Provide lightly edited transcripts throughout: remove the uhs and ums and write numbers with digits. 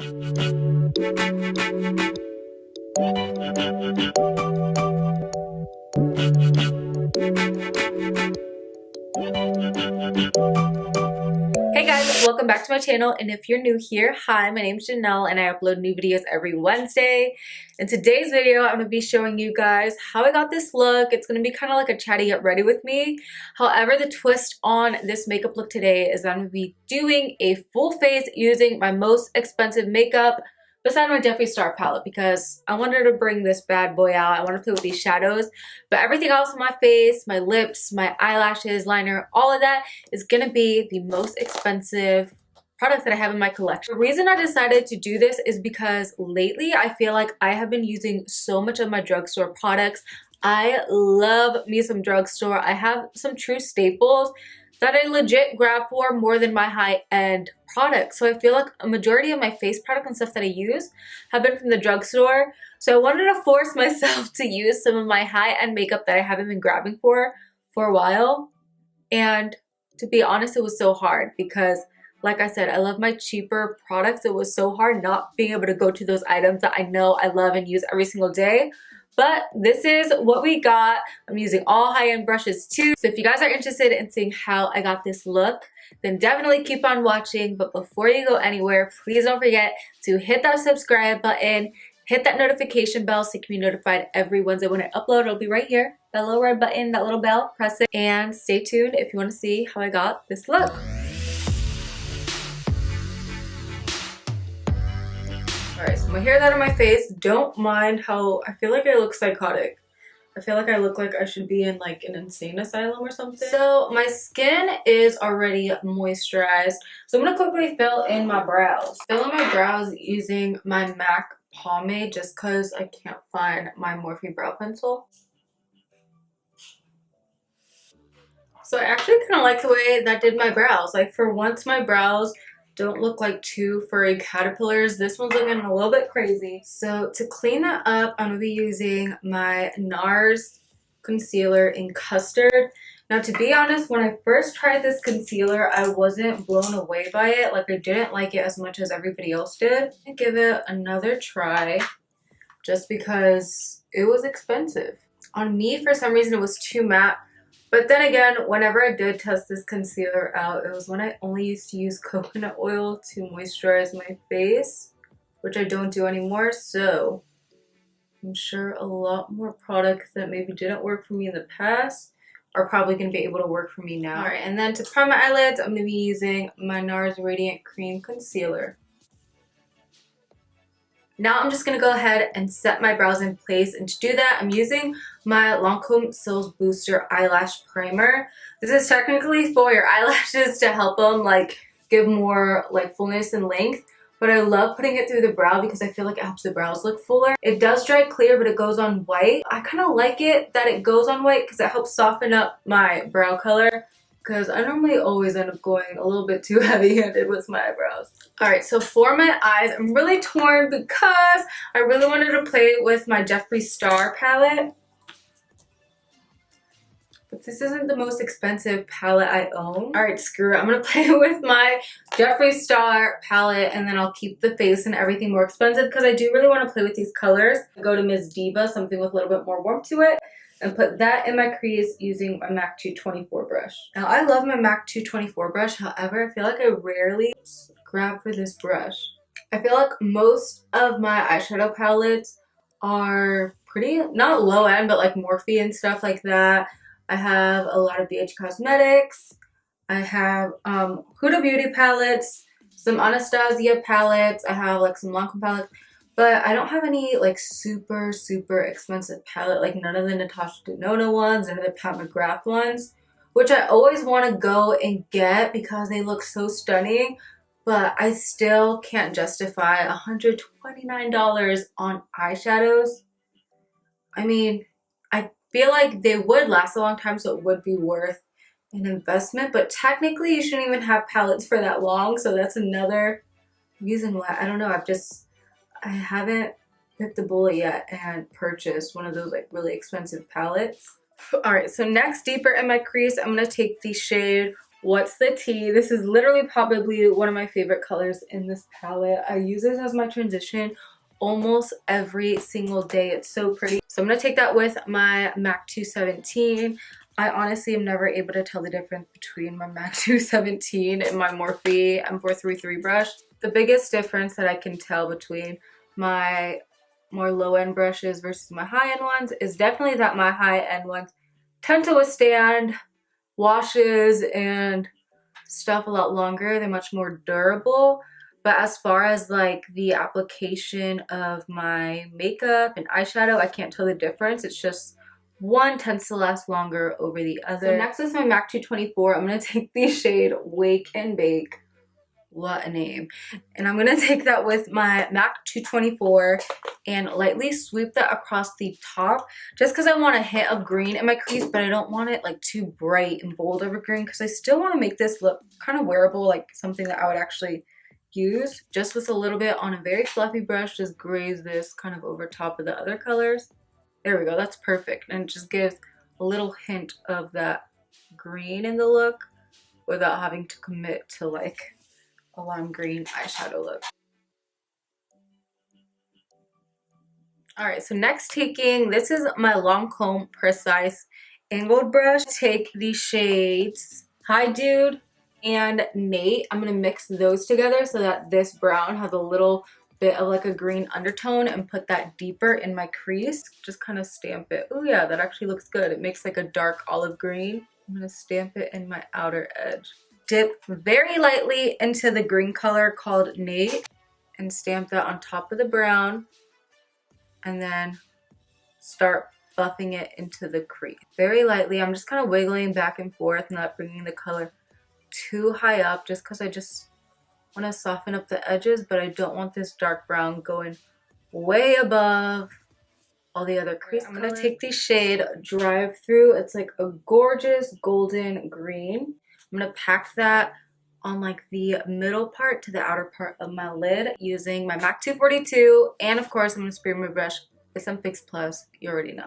Hey guys, welcome back to my channel, and if you're new here, hi, my name is Janelle and I upload new videos every Wednesday. In today's video, I'm going to be showing you guys how I got this look. It's going to be kind of like a chatty get ready with me. However, the twist on this makeup look today is that I'm going to be doing a full face using my most expensive makeup besides my Jeffree Star palette, because I wanted to bring this bad boy out. I want to play with these shadows, but everything else on my face, my lips, my eyelashes, liner, all of that is going to be the most expensive product that I have in my collection. The reason I decided to do this is because lately I feel like I have been using so much of my drugstore products. I love me some drugstore. I have some true staples that I legit grab for more than my high-end products. So I feel like a majority of my face product and stuff that I use have been from the drugstore. So I wanted to force myself to use some of my high-end makeup that I haven't been grabbing for a while. And to be honest, it was so hard because, like I said, I love my cheaper products. It was so hard not being able to go to those items that I know I love and use every single day. But this is what we got. I'm using all high-end brushes too. So if you guys are interested in seeing how I got this look, then definitely keep on watching. But before you go anywhere, please don't forget to hit that subscribe button, hit that notification bell so you can be notified every Wednesday when I upload. It'll be right here, that little red button, that little bell, press it. And stay tuned if you want to see how I got this look. Alright, so my hair's out of my face. Don't mind how I feel like I look psychotic. I feel like I look like I should be in like an insane asylum or something. So my skin is already moisturized. So I'm going to quickly fill in my brows. Fill in my brows using my MAC pomade just because I can't find my Morphe brow pencil. So I actually kind of like the way that did my brows. Like for once my brows don't look like two furry caterpillars. This one's looking a little bit crazy. So to clean that up, I'm going to be using my NARS concealer in Custard. Now to be honest, when I first tried this concealer, I wasn't blown away by it. Like I didn't like it as much as everybody else did. I give it another try just because it was expensive. On me, for some reason, it was too matte. But then again, whenever I did test this concealer out, it was when I only used to use coconut oil to moisturize my face, which I don't do anymore. So I'm sure a lot more products that maybe didn't work for me in the past are probably going to be able to work for me now. All right, and then to prime my eyelids, I'm going to be using my NARS Radiant Cream Concealer. Now I'm just going to go ahead and set my brows in place, and to do that I'm using my Lancome Cils Booster Eyelash Primer. This is technically for your eyelashes to help them like give more like fullness and length, but I love putting it through the brow because I feel like it helps the brows look fuller. It does dry clear, but it goes on white. I kind of like it that it goes on white because it helps soften up my brow color, because I normally always end up going a little bit too heavy-handed with my eyebrows. Alright, so for my eyes, I'm really torn because I really wanted to play with my Jeffree Star palette. But this isn't the most expensive palette I own. Alright, screw it. I'm going to play with my Jeffree Star palette, and then I'll keep the face and everything more expensive because I do really want to play with these colors. I go to Miss Diva, something with a little bit more warmth to it, and put that in my crease using my MAC 224 brush. Now, I love my MAC 224 brush. However, I feel like I rarely grab for this brush. I feel like most of my eyeshadow palettes are pretty, not low end, but like Morphe and stuff like that. I have a lot of BH Cosmetics. I have Huda Beauty palettes, some Anastasia palettes. I have like some Lancome palettes. But I don't have any like super expensive palette, like none of the Natasha Denona ones, none of the Pat McGrath ones, which I always want to go and get because they look so stunning, but I still can't justify $129 on eyeshadows. I mean, I feel like they would last a long time, so it would be worth an investment, but technically you shouldn't even have palettes for that long, so that's another reason why, I don't know, I haven't bit the bullet yet and purchased one of those like really expensive palettes. Alright, so next, deeper in my crease, I'm going to take the shade What's the tea? This is literally probably one of my favorite colors in this palette. I use this as my transition almost every single day. It's so pretty. So I'm going to take that with my MAC 217. I honestly am never able to tell the difference between my MAC 217 and my Morphe M433 brush. The biggest difference that I can tell between my more low-end brushes versus my high-end ones is definitely that my high-end ones tend to withstand washes and stuff a lot longer. They're much more durable. But as far as like the application of my makeup and eyeshadow, I can't tell the difference. It's just one tends to last longer over the other. So next is my MAC 224. I'm going to take the shade Wake and Bake. What a name. And I'm going to take that with my MAC 224 and lightly sweep that across the top just because I want a hint of green in my crease, but I don't want it like too bright and bold over green because I still want to make this look kind of wearable, like something that I would actually use. Just with a little bit on a very fluffy brush, just graze this kind of over top of the other colors. There we go. That's perfect. And it just gives a little hint of that green in the look without having to commit to like a lime green eyeshadow look. Alright, so next this is my Lancome Precise angled brush. Take the shades Hi Dude and Nate. I'm going to mix those together so that this brown has a little bit of like a green undertone and put that deeper in my crease. Just kind of stamp it. Oh yeah, that actually looks good. It makes like a dark olive green. I'm going to stamp it in my outer edge. Dip very lightly into the green color called Nate and stamp that on top of the brown and then start buffing it into the crease. Very lightly. I'm just kind of wiggling back and forth, not bringing the color too high up just because I just want to soften up the edges, but I don't want this dark brown going way above all the other crease colors. I'm going to take the shade Drive Through. It's like a gorgeous golden green. I'm going to pack that on like the middle part to the outer part of my lid using my MAC 242. And of course, I'm going to spray my brush with some Fix Plus. You already know.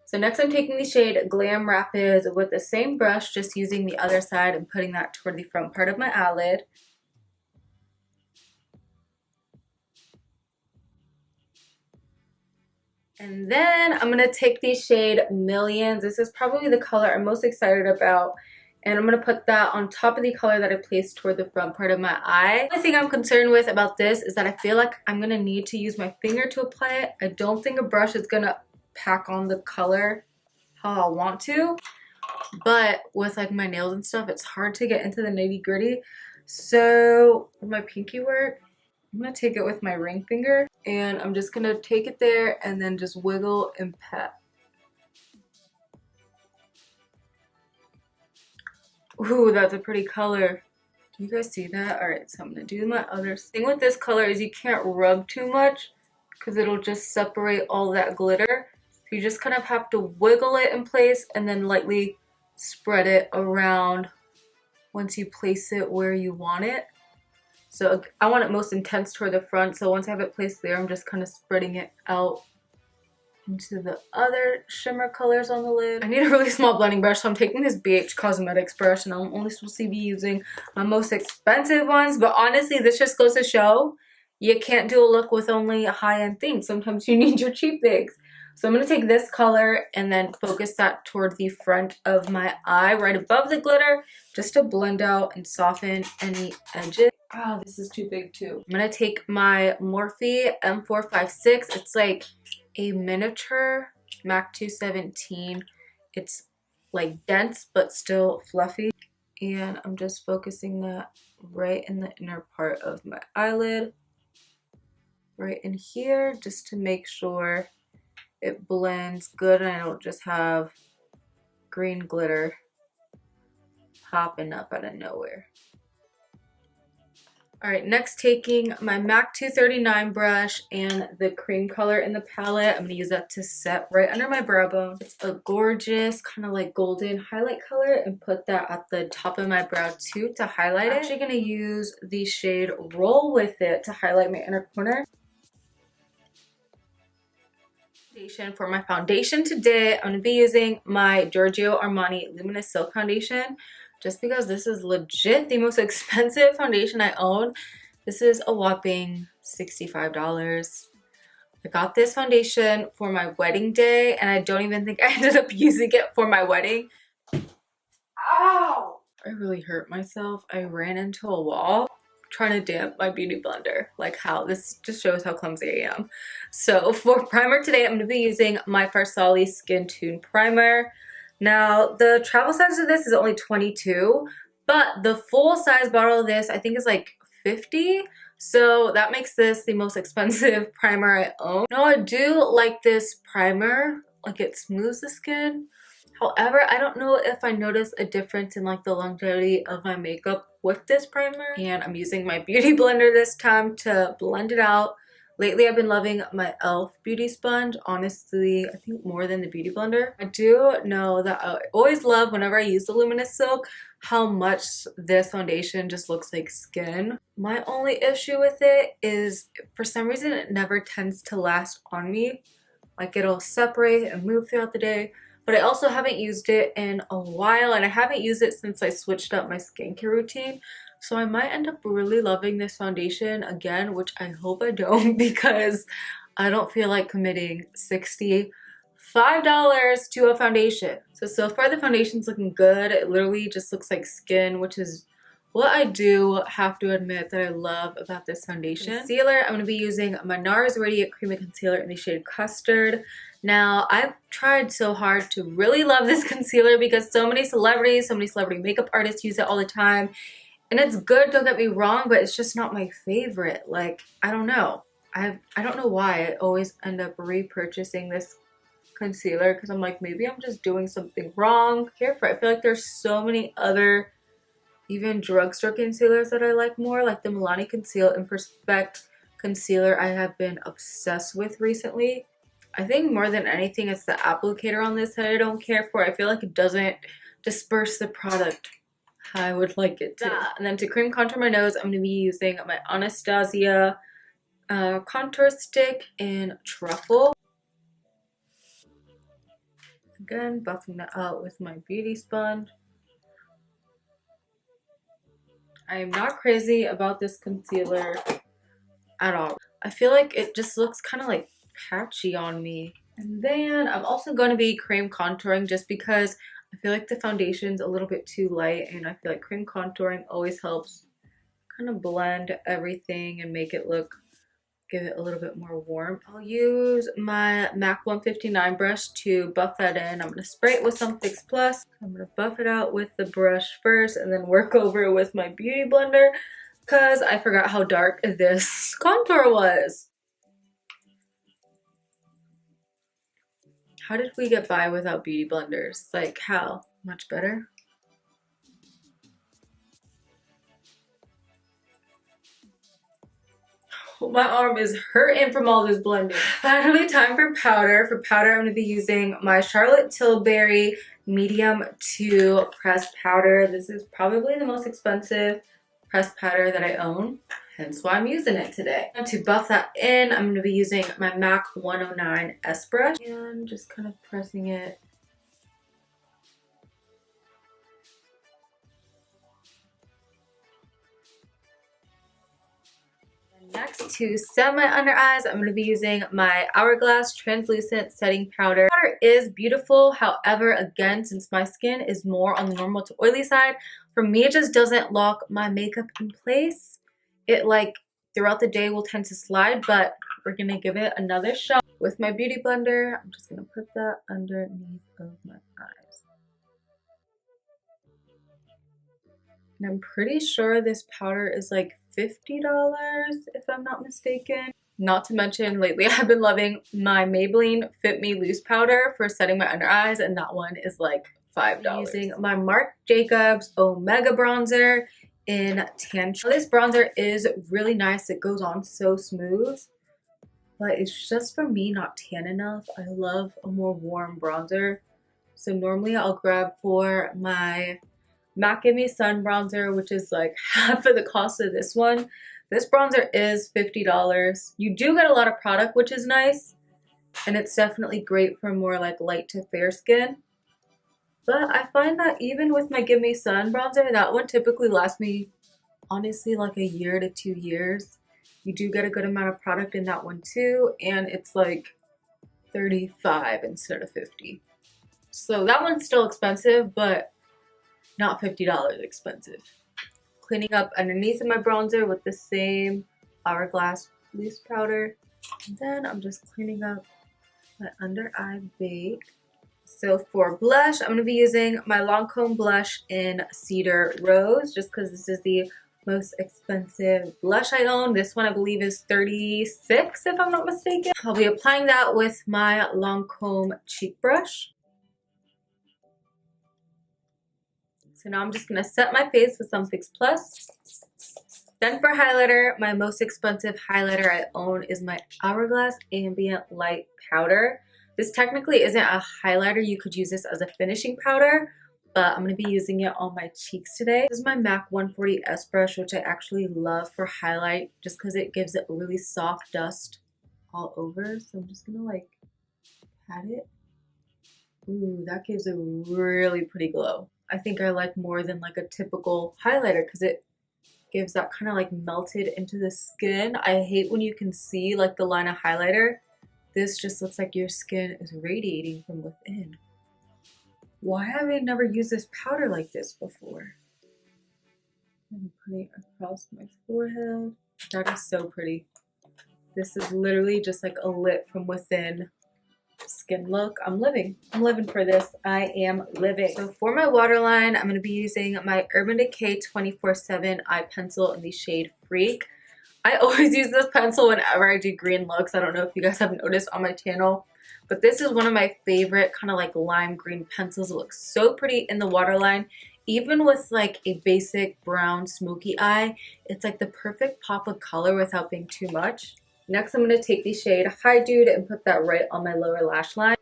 So next I'm taking the shade Glam Rapids with the same brush, just using the other side and putting that toward the front part of my eyelid. And then I'm going to take the shade Millions. This is probably the color I'm most excited about. And I'm going to put that on top of the color that I placed toward the front part of my eye. The only thing I'm concerned with about this is that I feel like I'm going to need to use my finger to apply it. I don't think a brush is going to pack on the color how I want to. But with like my nails and stuff, it's hard to get into the nitty gritty. So with my pinky work, I'm going to take it with my ring finger. And I'm just going to take it there and then just wiggle and pat. Ooh, that's a pretty color. Do you guys see that? Alright, so I'm going to do my other thing with this color is you can't rub too much because it'll just separate all that glitter. So you just kind of have to wiggle it in place and then lightly spread it around once you place it where you want it. So I want it most intense toward the front, so once I have it placed there, I'm just kind of spreading it out into the other shimmer colors on the lid. I need a really small blending brush, so I'm taking this BH Cosmetics brush, and I'm only supposed to be using my most expensive ones, but honestly, this just goes to show you can't do a look with only high-end things. Sometimes you need your cheap things. So I'm going to take this color and then focus that toward the front of my eye, right above the glitter, just to blend out and soften any edges. Oh, this is too big too. I'm going to take my Morphe M456. It's like a miniature MAC 217. It's like dense but still fluffy. And I'm just focusing that right in the inner part of my eyelid. Right in here, just to make sure it blends good and I don't just have green glitter popping up out of nowhere. Alright, next taking my MAC 239 brush and the cream color in the palette. I'm going to use that to set right under my brow bone. It's a gorgeous kind of like golden highlight color and put that at the top of my brow too to highlight it. I'm actually going to use the shade Roll With It to highlight my inner corner. Foundation. For my foundation today, I'm going to be using my Giorgio Armani Luminous Silk Foundation just because this is legit the most expensive foundation I own. This is a whopping $65. I got this foundation for my wedding day and I don't even think I ended up using it for my wedding. Ow! I really hurt myself. I ran into a wall trying to damp my beauty blender. Like how, this just shows how clumsy I am. So for primer today, I'm going to be using my Farsali Skin Tune Primer. Now the travel size of this is only 22, but the full size bottle of this I think is like 50. So that makes this the most expensive primer I own. Now I do like this primer, like it smooths the skin. However, I don't know if I notice a difference in like the longevity of my makeup with this primer. And I'm using my beauty blender this time to blend it out. Lately, I've been loving my e.l.f. beauty sponge. Honestly, I think more than the beauty blender. I do know that I always love whenever I use the Luminous Silk how much this foundation just looks like skin. My only issue with it is for some reason it never tends to last on me. Like it'll separate and move throughout the day. But I also haven't used it in a while and I haven't used it since I switched up my skincare routine. So I might end up really loving this foundation again, which I hope I don't because I don't feel like committing $65 to a foundation. So far the foundation's looking good. It literally just looks like skin, which is what I do have to admit that I love about this foundation. Concealer, I'm going to be using my NARS Radiant Creamy Concealer in the shade Custard. Now, I've tried so hard to really love this concealer because so many celebrities, so many celebrity makeup artists use it all the time. And it's good, don't get me wrong, but it's just not my favorite. Like, I don't know. I don't know why I always end up repurchasing this concealer because I'm like, maybe I'm just doing something wrong. Here for it. I feel like there's so many other even drugstore concealers that I like more, like the Milani Conceal and Perfect concealer I have been obsessed with recently. I think more than anything it's the applicator on this that I don't care for. I feel like it doesn't disperse the product how I would like it to. And then to cream contour my nose, I'm going to be using my Anastasia contour stick in Truffle. Again, buffing that out with my beauty sponge. I am not crazy about this concealer at all. I feel like it just looks kind of like patchy on me. And then I'm also going to be cream contouring just because I feel like the foundation's a little bit too light and I feel like cream contouring always helps kind of blend everything and make it look, give it a little bit more warmth. I'll use my MAC 159 brush to buff that in. I'm going to spray it with some Fix Plus. I'm going to buff it out with the brush first and then work over it with my beauty blender because I forgot how dark this contour was. How did we get by without beauty blenders? Like how? Much better? My arm is hurting from all this blending. Finally, time for powder. For powder, I'm going to be using my Charlotte Tilbury medium 2 pressed powder. This is probably the most expensive pressed powder that I own, hence why I'm using it today. And to buff that in, I'm going to be using my MAC 109 S brush and just kind of pressing it. Next, to set my under eyes, I'm going to be using my Hourglass Translucent Setting Powder. Powder is beautiful, however, again, since my skin is more on the normal to oily side, for me it just doesn't lock my makeup in place. It like throughout the day will tend to slide, but we're going to give it another shot. With my beauty blender, I'm just going to put that underneath of my eyes. And I'm pretty sure this powder is like $50 if I'm not mistaken. Not to mention lately I've been loving my Maybelline Fit Me Loose powder for setting my under eyes and that one is like $5. I'm using my Marc Jacobs Omega bronzer in Tan. This bronzer is really nice. It goes on so smooth, but it's just for me not tan enough. I love a more warm bronzer. So normally I'll grab for my MAC Give Me Sun bronzer, which is like half of the cost of this one. This bronzer is $50. You do get a lot of product, which is nice, and it's definitely great for more like light to fair skin. But I find that even with my Gimme Sun bronzer, that one typically lasts me honestly like a year to 2 years. You do get a good amount of product in that one too, and it's like 35 instead of 50. So that one's still expensive, but not $50 expensive. Cleaning up underneath of my bronzer with the same Hourglass loose powder. And then I'm just cleaning up my under eye bake. So for blush, I'm going to be using my Lancome blush in Cedar Rose, just because this is the most expensive blush I own. This one I believe is $36 if I'm not mistaken. I'll be applying that with my Lancome cheek brush. So now I'm just going to set my face with some Fix Plus. Then for highlighter, my most expensive highlighter I own is my Hourglass Ambient Light Powder. This technically isn't a highlighter. You could use this as a finishing powder, but I'm going to be using it on my cheeks today. This is my MAC 140S brush, which I actually love for highlight just because it gives it a really soft dust all over. So I'm just going to like pat it. Ooh, that gives a really pretty glow. I think I like more than like a typical highlighter because it gives that kind of like melted into the skin. I hate when you can see like the line of highlighter. This just looks like your skin is radiating from within. Why have I never used this powder like this before? I'm putting it across my forehead. That is so pretty. This is literally just like a lit from within skin look. I'm living for this. I am living. So for my waterline, I'm going to be using my Urban Decay 24/7 eye pencil in the shade Freak. I always use this pencil whenever I do green looks. I don't know if you guys have noticed on my channel, but this is one of my favorite kind of like lime green pencils. It looks so pretty in the waterline. Even with like a basic brown smoky eye, it's like the perfect pop of color without being too much. Next, I'm going to take the shade Hi Dude and put that right on my lower lash line.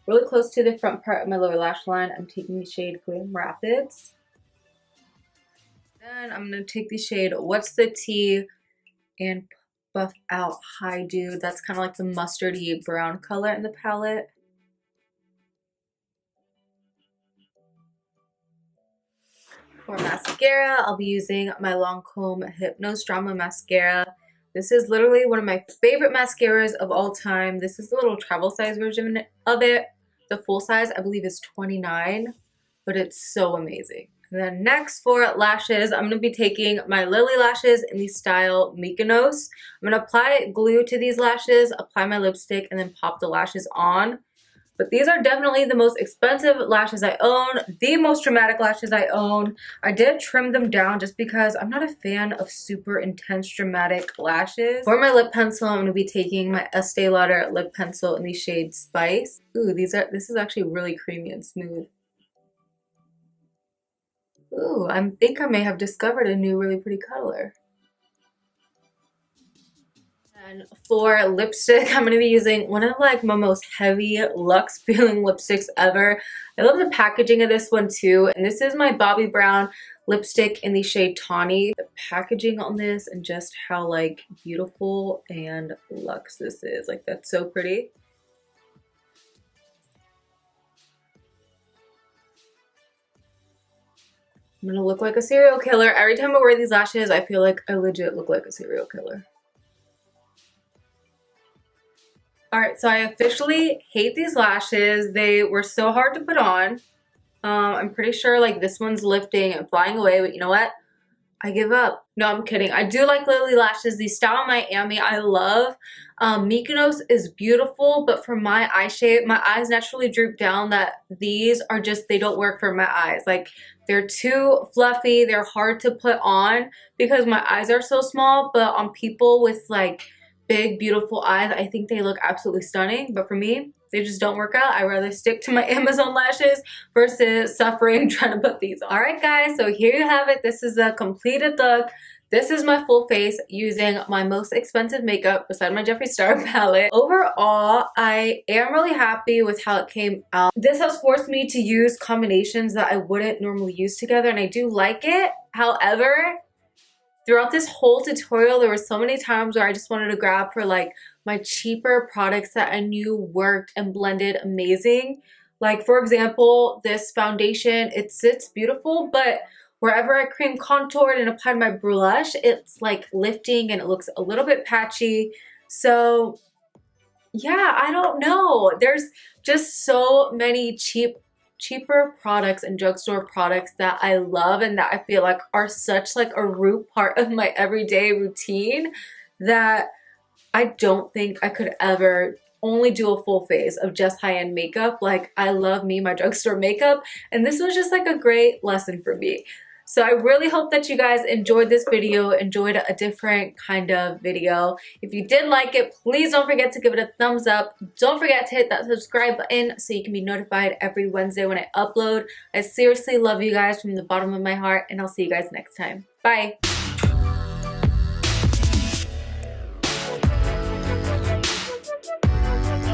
Really close to the front part of my lower lash line, I'm taking the shade Glam Rapids. Then I'm going to take the shade What's the Tea and buff out Hi Dude. That's kind of like the mustardy brown color in the palette. For mascara, I'll be using my Lancome Hypnose Drama Mascara. This is literally one of my favorite mascaras of all time. This is the little travel size version of it. The full size, I believe, is $29, but it's so amazing. And then next for lashes, I'm going to be taking my Lily lashes in the style Mykonos. I'm going to apply glue to these lashes, apply my lipstick, and then pop the lashes on. But these are definitely the most expensive lashes I own, the most dramatic lashes I own. I did trim them down just because I'm not a fan of super intense dramatic lashes. For my lip pencil, I'm going to be taking my Estee Lauder lip pencil in the shade Spice. Ooh, this is actually really creamy and smooth. Ooh, I think I may have discovered a new really pretty color. And for lipstick, I'm going to be using one of like my most heavy luxe feeling lipsticks ever. I love the packaging of this one too. And this is my Bobbi Brown lipstick in the shade Tawny. The packaging on this and just how like beautiful and luxe this is. Like that's so pretty. I'm going to look like a serial killer. Every time I wear these lashes, I feel like I legit look like a serial killer. Alright, so I officially hate these lashes. They were so hard to put on. I'm pretty sure like this one's lifting and flying away, but you know what? I give up. No, I'm kidding. I do like Lily lashes. The style Miami I love. Mykonos is beautiful, but for my eye shape, my eyes naturally droop down that these are just, they don't work for my eyes. Like they're too fluffy. They're hard to put on because my eyes are so small, but on people with like big beautiful eyes, I think they look absolutely stunning, but for me they just don't work out. I'd rather stick to my Amazon lashes versus suffering trying to put these on. All right guys, so here you have it. This is the completed look. This is my full face using my most expensive makeup beside my Jeffree Star palette. Overall, I am really happy with how it came out. This has forced me to use combinations that I wouldn't normally use together, and I do like it. However, throughout this whole tutorial, there were so many times where I just wanted to grab for like my cheaper products that I knew worked and blended amazing. Like for example, this foundation, it sits beautiful, but wherever I cream contoured and applied my blush, it's like lifting and it looks a little bit patchy. So yeah, I don't know. There's just so many cheaper products and drugstore products that I love and that I feel like are such like a root part of my everyday routine that I don't think I could ever only do a full face of just high-end makeup. Like, I love me my drugstore makeup, and this was just like a great lesson for me. So I really hope that you guys enjoyed this video, enjoyed a different kind of video. If you did like it, please don't forget to give it a thumbs up. Don't forget to hit that subscribe button so you can be notified every Wednesday when I upload. I seriously love you guys from the bottom of my heart, and I'll see you guys next time. Bye!